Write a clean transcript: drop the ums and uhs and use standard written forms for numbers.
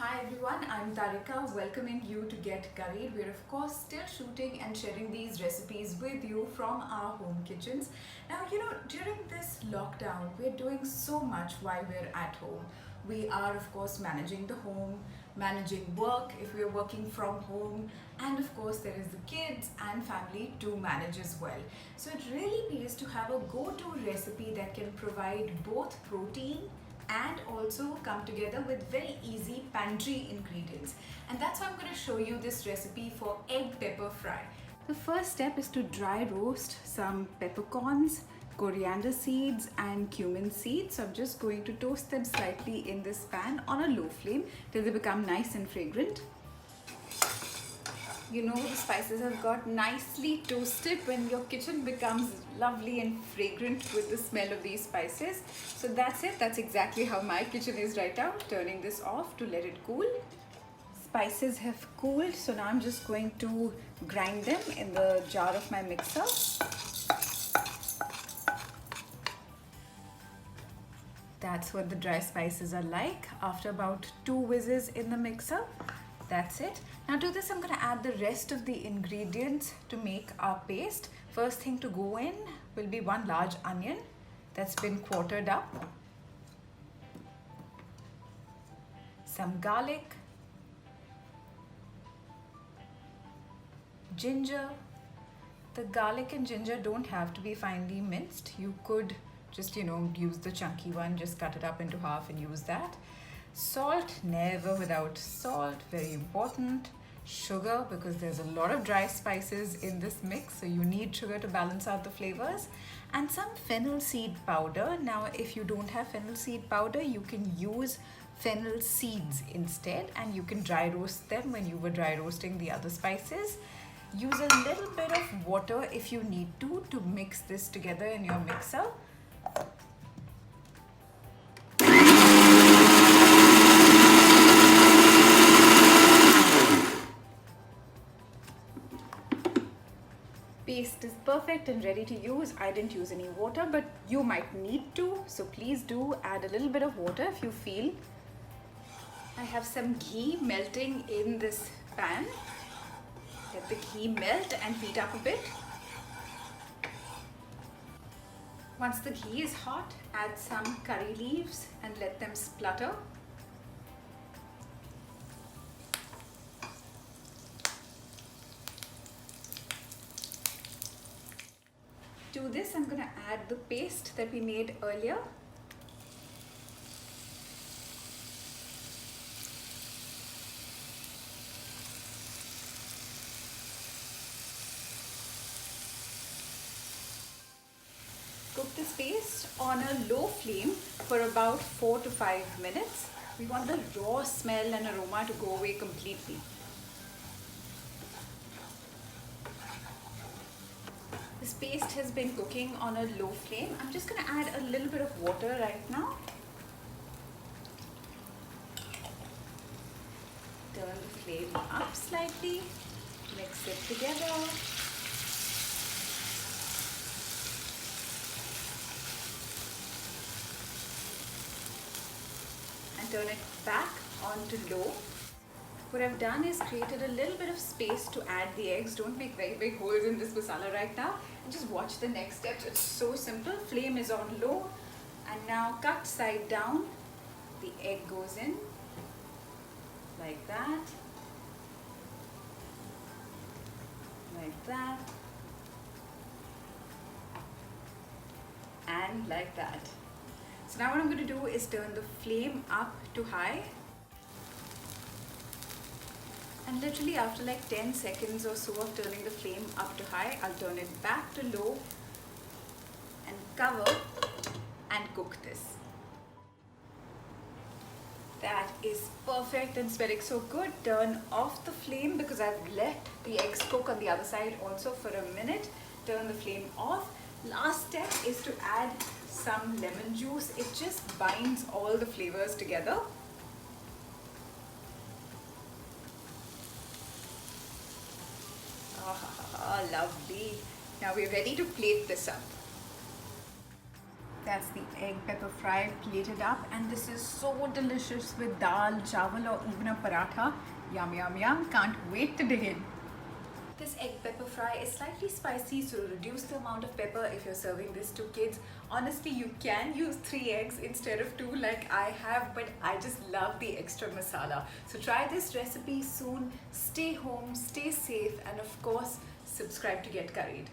Hi everyone, I'm Tarika, welcoming you to Get Curried. We're of course still shooting and sharing these recipes with you from our home kitchens. Now, during this lockdown, we're doing so much while we're at home. We are of course managing the home, managing work if we're working from home, and of course there is the kids and family to manage as well. So it really pays to have a go-to recipe that can provide both protein and also come together with very easy pantry ingredients. And that's why I'm going to show you this recipe for egg pepper fry. The first step is to dry roast some peppercorns, coriander seeds and cumin seeds. So I'm just going to toast them slightly in this pan on a low flame till they become nice and fragrant. The spices have got nicely toasted when your kitchen becomes lovely and fragrant with the smell of these spices. So that's it. That's exactly how my kitchen is right now. Turning this off to let it cool. Spices have cooled, so now I'm just going to grind them in the jar of my mixer. That's what the dry spices are like after about 2 whizzes in the mixer. That's it. Now to this I'm going to add the rest of the ingredients to make our paste. First thing to go in will be 1 large onion that's been quartered up, some garlic, ginger. The garlic and ginger don't have to be finely minced. You could just use the chunky one, just cut it up into half and use that. Salt, never without salt, very important. Sugar, because there's a lot of dry spices in this mix, so you need sugar to balance out the flavors. And some fennel seed powder. Now if you don't have fennel seed powder, you can use fennel seeds instead, and you can dry roast them when you were dry roasting the other spices. Use a little bit of water if you need to mix this together in your mixer. Paste is perfect and ready to use. I didn't use any water, but you might need to, so please do add a little bit of water if you feel. I have some ghee melting in this pan. Let the ghee melt and heat up a bit. Once the ghee is hot, add some curry leaves and let them splutter. To this, I'm going to add the paste that we made earlier. Cook this paste on a low flame for about 4 to 5 minutes. We want the raw smell and aroma to go away completely. This paste has been cooking on a low flame. I'm just going to add a little bit of water right now. Turn the flame up slightly. Mix it together. And turn it back onto low. What I've done is created a little bit of space to add the eggs. Don't make very big holes in this masala right now. And just watch the next steps. It's so simple. Flame is on low. And now cut side down. The egg goes in. Like that. Like that. And like that. So now what I'm going to do is turn the flame up to high. And literally after like 10 seconds or so of turning the flame up to high, I'll turn it back to low and cover and cook this. That is perfect and smelling so good. Turn off the flame because I've let the eggs cook on the other side also for a minute. Turn the flame off. Last step is to add some lemon juice. It just binds all the flavors together. Lovely. Now we're ready to plate this up. That's the egg pepper fry plated up, and this is so delicious with dal, chawal, or even a paratha. Yum, yum, yum. Can't wait to dig in. This egg pepper fry is slightly spicy, so reduce the amount of pepper if you're serving this to kids. Honestly, you can use 3 eggs instead of 2 like I have, but I just love the extra masala. So try this recipe soon. Stay home, stay safe, and of course, subscribe to get curried.